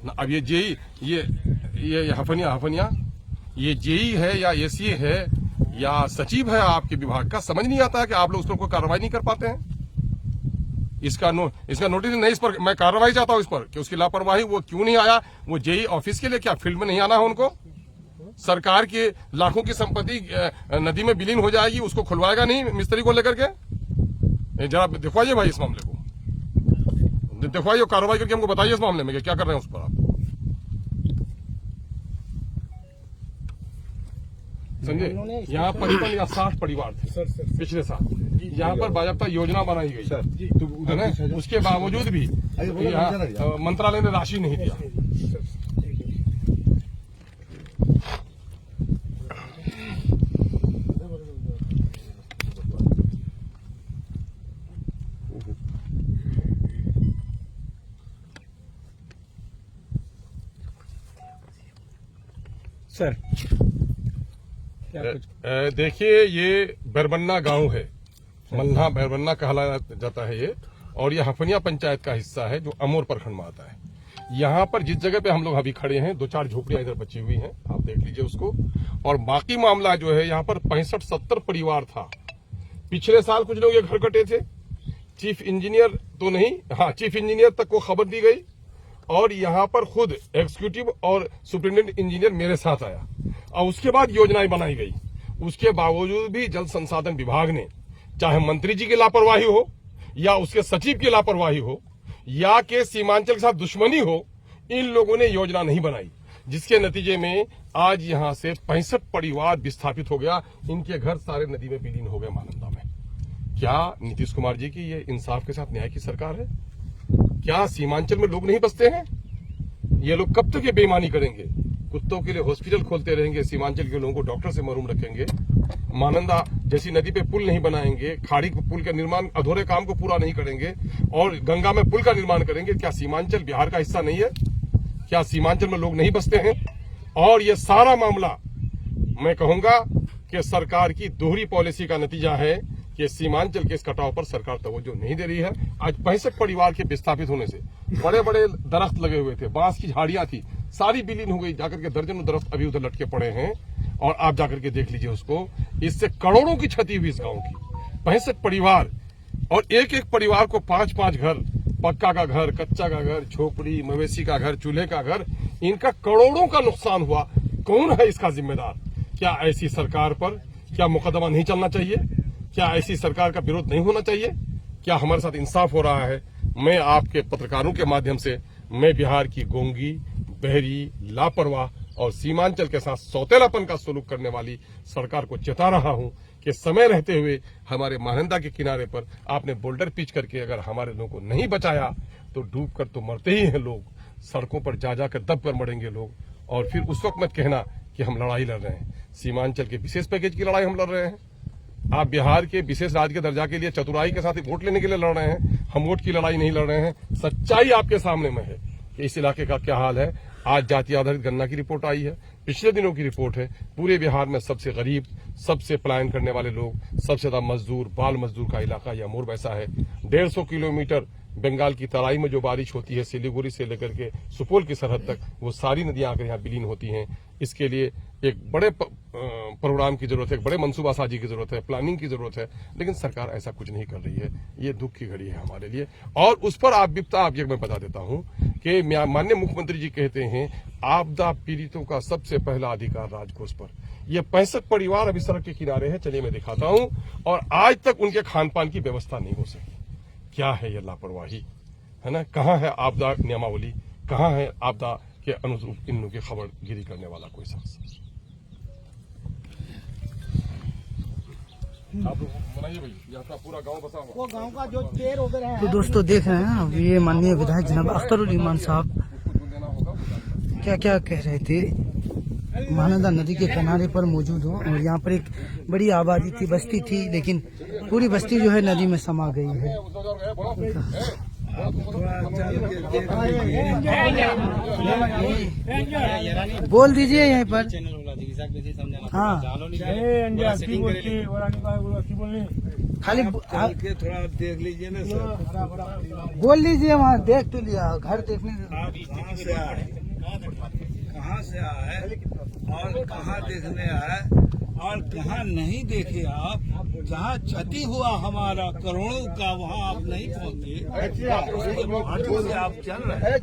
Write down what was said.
अब ये जेई ये हफनिया ये जेई है या एसीए है या सचिव है आपके विभाग का, समझ नहीं आता है कि आप लोग उस पर कोई कार्रवाई नहीं कर पाते हैं। इसका नोटिस नहीं, इस पर मैं कार्रवाई चाहता हूं इस पर कि उसकी लापरवाही, वो क्यों नहीं आया। वो जेई ऑफिस के लिए क्या फील्ड में नहीं आना है उनको? सरकार के लाखों की संपत्ति नदी में विलीन हो जाएगी, उसको खुलवाएगा नहीं मिस्त्री को लेकर के? जरा दिखवाइए भाई इस मामले को, दिखवाइए कार्रवाई करके हमको बताइए इस मामले में कि क्या कर रहे हैं उस पर आप। संजय, यहाँ 55 या 60 परिवार थे पिछले साल, यहाँ पर बाजाबता योजना बनाई गई है ना, उसके बावजूद भी मंत्रालय ने राशि नहीं दिया। सर देखिए, ये बैरबन्ना गांव है, मल्हा बैरबन्ना कहलाया जाता है ये, और ये हफनिया पंचायत का हिस्सा है जो अमोर प्रखंड में आता है। यहाँ पर जिस जगह पे हम लोग अभी खड़े हैं, 2-4 झोपड़ियां इधर बची हुई हैं, आप देख लीजिए उसको। और बाकी मामला जो है, यहाँ पर 65-70 परिवार था। पिछले साल कुछ लोग ये घर कटे थे, चीफ इंजीनियर तो नहीं, हाँ चीफ इंजीनियर तक को खबर दी गई, और यहाँ पर खुद एग्जीक्यूटिव और सुप्रिंटेंडेंट इंजीनियर मेरे साथ आया, और उसके बाद योजनाएं बनाई गई। उसके बावजूद भी जल संसाधन विभाग ने, चाहे मंत्री जी की लापरवाही हो या उसके सचिव की लापरवाही हो या के सीमांचल के साथ दुश्मनी हो, इन लोगों ने योजना नहीं बनाई, जिसके नतीजे में आज यहाँ से 65 परिवार विस्थापित हो गया। इनके घर सारे नदी में विलीन हो गए महानंदा में। क्या नीतीश कुमार जी की ये इंसाफ के साथ न्याय की सरकार है? क्या सीमांचल में लोग नहीं बसते हैं? ये लोग कब तक ये बेईमानी करेंगे? कुत्तों के लिए हॉस्पिटल खोलते रहेंगे, सीमांचल के लोगों को डॉक्टर से महरूम रखेंगे, महानंदा जैसी नदी पे पुल नहीं बनाएंगे, खाड़ी पुल का निर्माण अधूरे काम को पूरा नहीं करेंगे, और गंगा में पुल का निर्माण करेंगे। क्या सीमांचल बिहार का हिस्सा नहीं है? क्या सीमांचल में लोग नहीं बसते हैं? और ये सारा मामला मैं कहूंगा कि सरकार की दोहरी पॉलिसी का नतीजा है कि सीमांचल के इस कटाव पर सरकार तवज्जो नहीं दे रही है। आज 65 परिवार के विस्थापित होने से, बड़े बड़े दरख्त लगे हुए थे, बांस की झाड़ियां थी, सारी विलीन हो गई। जाकर के दर्जनों दरख्त अभी उधर लटके पड़े हैं, और आप जाकर के देख लीजिए उसको। इससे करोड़ों की क्षति हुई इस गांव की। 65 परिवार, और एक एक परिवार को 5-5 घर, पक्का का घर, कच्चा का घर, झोपड़ी, मवेशी का घर, चूल्हे का घर, इनका करोड़ों का नुकसान हुआ। कौन है इसका जिम्मेदार? क्या ऐसी सरकार पर क्या मुकदमा नहीं चलना चाहिए? क्या ऐसी सरकार का विरोध नहीं होना चाहिए? क्या हमारे साथ इंसाफ हो रहा है? मैं आपके पत्रकारों के माध्यम से, मैं बिहार की गोंगी, बहरी, लापरवाह और सीमांचल के साथ सौतेलापन का सलूक करने वाली सरकार को चेता रहा हूं कि समय रहते हुए हमारे महानंदा के किनारे पर आपने बोल्डर पिच करके अगर हमारे लोगों को नहीं बचाया तो डूब कर तो मरते ही हैं लोग, सड़कों पर जा जाकर दब कर मरेंगे लोग। और फिर उस वक्त मत कहना कि हम लड़ाई लड़ रहे हैं। सीमांचल के विशेष पैकेज की लड़ाई हम लड़ रहे हैं। आप बिहार के विशेष राज्य के दर्जा के लिए चतुराई के साथ वोट लेने के लिए लड़ रहे हैं। हम वोट की लड़ाई नहीं लड़ रहे हैं। सच्चाई आपके सामने में है कि इस इलाके का क्या हाल है। आज जाति आधारित गणना की रिपोर्ट आई है, पिछले दिनों की रिपोर्ट है। पूरे बिहार में सबसे गरीब, सबसे पलायन करने वाले लोग, सबसे ज्यादा मजदूर, बाल मजदूर का इलाका यह अमोर वैसा है। 150 किलोमीटर बंगाल की तराई में जो बारिश होती है, सिलीगुड़ी से लेकर के सुपौल की सरहद तक, वो सारी नदियां आकर यहाँ विलीन होती हैं। इसके लिए एक बड़े प्रोग्राम की जरूरत है, एक बड़े मनसूबासाजी की जरूरत है, प्लानिंग की जरूरत है, लेकिन सरकार ऐसा कुछ नहीं कर रही है। ये दुख की घड़ी है हमारे लिए। और उस पर आप ये मैं बता देता हूं कि माननीय मुख्यमंत्री जी कहते हैं आपदा पीड़ितों का सबसे पहला अधिकार राजकोष पर। ये 65 परिवार अभी सड़क के किनारे है, चलिए मैं दिखाता हूं, और आज तक उनके खान पान की व्यवस्था नहीं हो सकी। क्या है ये लापरवाही, है ना? कहाँ है आपदा नियमावली? कहाँ है आपदा के अनुरूप इन लोगों की खबर गिरी करने वाला कोई शख्स? आप बनाइए भाई, यहाँ पूरा गांव बसा हुआ, वो गांव का जो चेर वगैरह है। तो दोस्तों देख रहे हैं अब ये माननीय विधायक जनाब अख्तरुल ईमान साहब क्या क्या कह रहे थे। महानंदा नदी के किनारे पर मौजूद हो, और यहाँ पर एक बड़ी आबादी थी, बस्ती थी, लेकिन पूरी बस्ती जो है नदी में समा गई है। बोल दीजिए यहीं पर। हाँ खाली चल के थोड़ा देख लीजिए ना सर। बोल लीजिए, वहाँ देख तो लिया, घर देखने आप कहाँ से आए, कहाँ से आए और कहाँ देखने आए और कहाँ नहीं देखे आप। जहाँ क्षति हुआ हमारा करोड़ों का वहाँ आप नहीं पहुँचे, उसके बाद से आप चल रहे हैं।